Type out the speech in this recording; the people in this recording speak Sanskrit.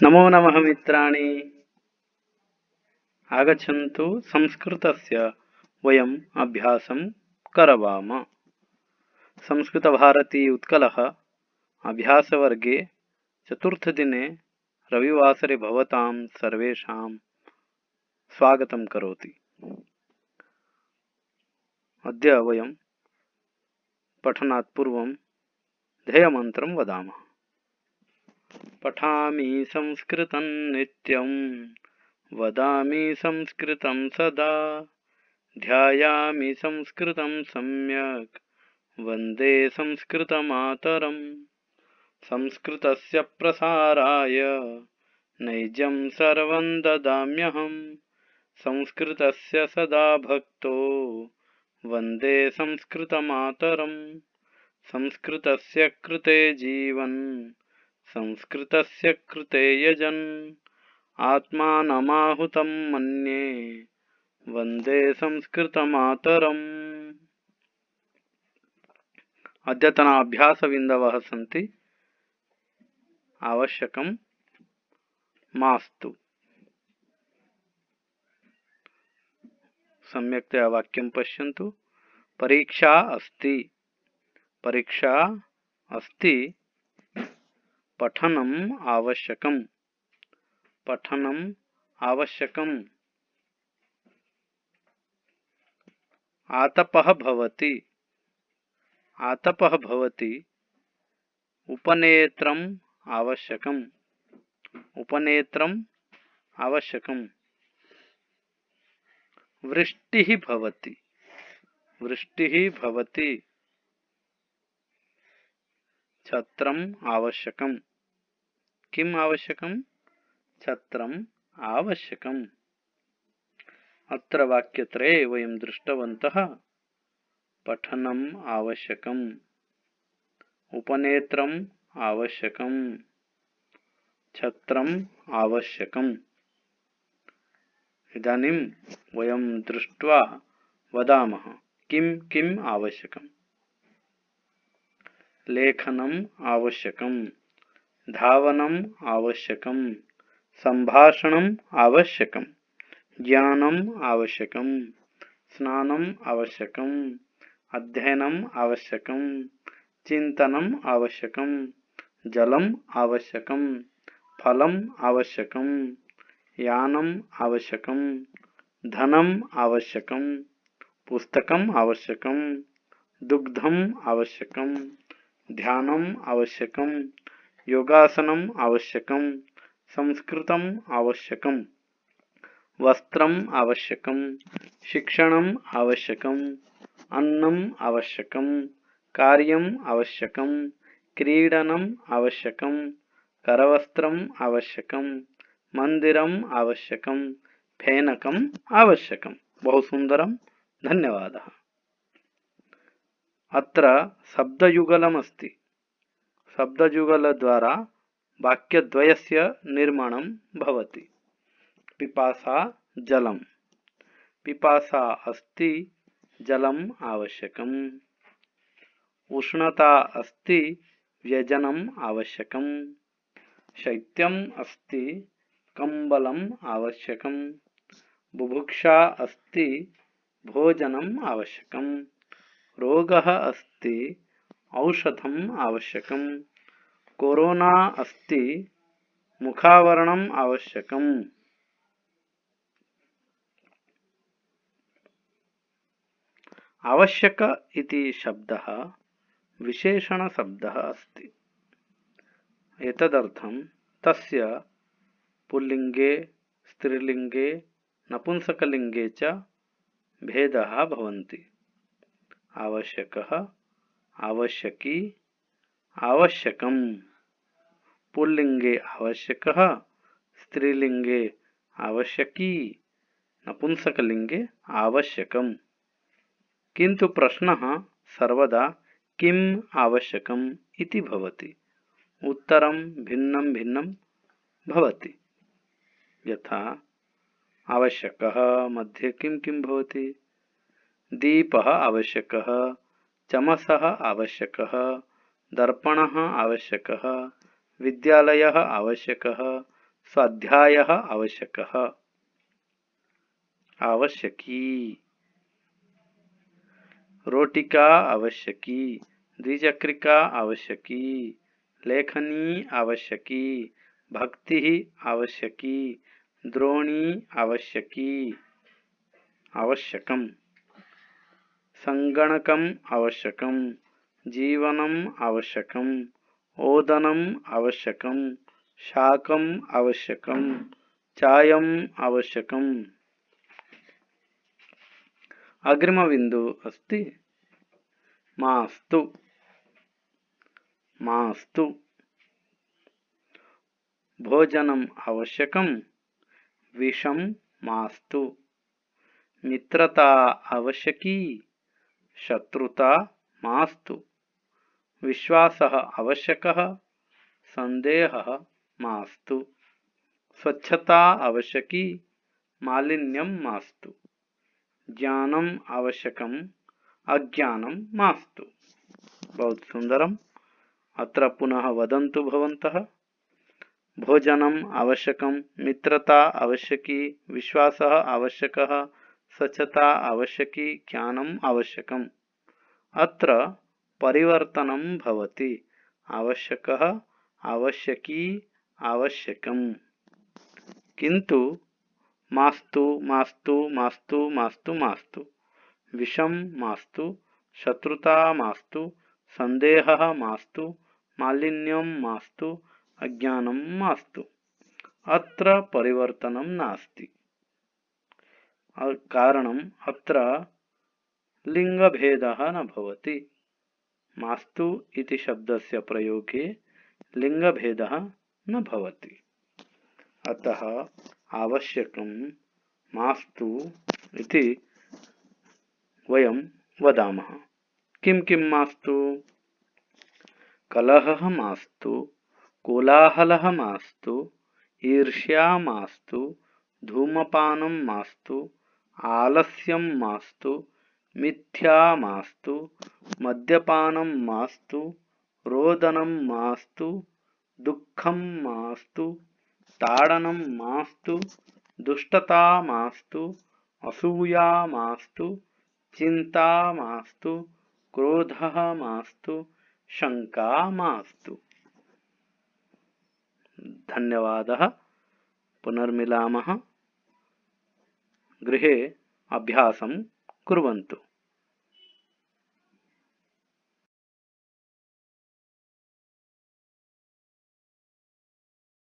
नमो नमः मित्राणि, आगच्छन्तु संस्कृतस्य वयम् अभ्यासं करवाम। संस्कृतभारती उत्कलः अभ्यासवर्गे चतुर्थदिने रविवासरे भवतां सर्वेषां स्वागतं करोति। अद्य वयं पठनात् पूर्वं ध्येयमन्त्रं वदामः। पठामि संस्कृतं नित्यं, वदामि संस्कृतं सदा, ध्यायामि संस्कृतं सम्यक्, वन्दे संस्कृतमातरम्। संस्कृतस्य प्रसाराय नैजं सर्वं ददाम्यहम्। संस्कृतस्य सदा भक्तो, वन्दे संस्कृतमातरम्। संस्कृतस्य कृते जीवन्, संस्कृतस्य कृते यजन्, आत्मानमाहुतं मन्ये, वन्दे संस्कृतमातरम्। अद्यतन अभ्यासबिन्दवः सन्ति। आवश्यकं मास्तु। सम्यक्तया वाक्यं पश्यन्तु। परीक्षा अस्ति, परीक्षा अस्ति। पठनम् आवश्यकम्, पठनम् आवश्यकम्। आतपः भवति, आतपः भवति। उपनेत्रम् आवश्यकम्, उपनेत्रम् आवश्यकम्। वृष्टिः भवति, वृष्टिः भवति। छत्रम् आवश्यकम्। किम् आवश्यकम्? छत्रम् आवश्यकम्। अत्र वाक्यत्रये वयं दृष्टवन्तः। पठनम् आवश्यकम्, उपनेत्रम् आवश्यकम्, छत्रम् आवश्यकम्। इदानीं वयं दृष्ट्वा वदामः किं किम् आवश्यकम्। लेखनम् आवश्यकम्, धावनम् आवश्यकम्, सम्भाषणम् आवश्यकम्, ज्ञानम् आवश्यकम्, स्नानम् आवश्यकम्, अध्ययनम् आवश्यकम्, चिन्तनम् आवश्यकम्, जलम् आवश्यकम्, फलम् आवश्यकम्, यानम् आवश्यकम्, धनम् आवश्यकम्, पुस्तकम् आवश्यकम्, दुग्धम् आवश्यकम्, ध्यानम् आवश्यकम्, योगासनम् आवश्यकम्, संस्कृतम् आवश्यकम्, वस्त्रम् आवश्यकम्, शिक्षणम् आवश्यकम्, अन्नम् आवश्यकम्, कार्यम् आवश्यकम्, क्रीडनम् आवश्यकम्, करवस्त्रम् आवश्यकम्, मन्दिरम् आवश्यकम्, फेनकम् आवश्यकम्। बहु सुन्दरम्, धन्यवादः। अत्र शब्दयुगलमस्ति। शब्दयुगलद्वारा वाक्यद्वयस्य निर्माणं भवति। पिपासा जलम्, पिपासा अस्ति, जलम् आवश्यकम्। उष्णता अस्ति, व्यजनम् आवश्यकम्। शैत्यम् अस्ति, कम्बलम् आवश्यकम्। बुभुक्षा अस्ति, भोजनम् आवश्यकम्। रोगः अस्ति, औषधम् आवश्यकम्। कोरोना अस्ति, मुखावरणम् आवश्यकम्। आवश्यक इति शब्दः विशेषणशब्दः अस्ति। एतदर्थं तस्य पुल्लिङ्गे, स्त्रीलिङ्गे, नपुंसकलिङ्गे च भेदाः भवन्ति। आवश्यकः, आवश्यकी, आवश्यकम्। पुल्लिङ्गे आवश्यकः, स्त्रीलिङ्गे आवश्यकी, नपुंसकलिङ्गे आवश्यकम्। किन्तु प्रश्नः सर्वदा किम् आवश्यकम् इति भवति। उत्तरं भिन्नं भिन्नं भवति। यथा आवश्यकः मध्ये किं किं भवति? दीपः आवश्यकः, चमसः आवश्यकः, दर्पणः आवश्यकः, विद्यालयः आवश्यकः, स्वाध्यायः आवश्यकः आवश्यकी रोटिका आवश्यकी द्विचक्रिका आवश्यकी लेखनी आवश्यकी भक्तिः आवश्यकी द्रोणी आवश्यकी आवश्यकम् संगणकम् आवश्यकम् जीवनम् आवश्यकम् ओदनम् आवश्यकम् शाकम् आवश्यकम् चायम् आवश्यकम् अग्रिमबिन्दु अस्ति मास्तु मास्तु भोजनम् आवश्यकम् विषं मास्तु मित्रता आवश्यकी शत्रुता मास्तु विश्वासः आवश्यकः संदेहः मास्तु स्वच्छता आवश्यकी मालिन्यं मास्तु ज्ञानम् आवश्यकम् अज्ञानं मास्तु। बहुत सुंदरम्। अत्र पुनः वदन्तु भवन्तः। भोजनम् आवश्यकं मित्रता आवश्यकी विश्वासः आवश्यकः स्वच्छता आवश्यकी ज्ञानम् आवश्यकम्। अत्र परिवर्तनं भवति आवश्यकः आवश्यकी आवश्यकम् किन्तु मास्तु मास्तु मास्तु मास्तु मास्तु विषम मास्तु शत्रुता मास्तु संदेहः मास्तु मालिन्यं मास्तु अज्ञानं मास्तु अत्र परिवर्तनं नास्ति। कारणम् अत्र लिंगभेदः न भवति। मास्तु इति शब्दस्य प्रयोगे लिंगभेदः न भवति। अतः आवश्यकं मास्तु इति वयं वदामः। किं किं मास्तु? कलहः मास्तु कोलाहलः मास्तु ईर्ष्या मास्तु धूमपानं मास्तु आलस्यं मास्तु मिथ्या मास्तु मद्यपानं मास्तु रोदनं मास्तु दुःखं मास्तु ताडनं मास्तु दुष्टता मास्तु असूया मास्तु चिंता मास्तु क्रोधः मास्तु शंका मास्तु। धन्यवादः। पुनर्मिलामः। गृहे अभ्यासं कुर्वन्तु।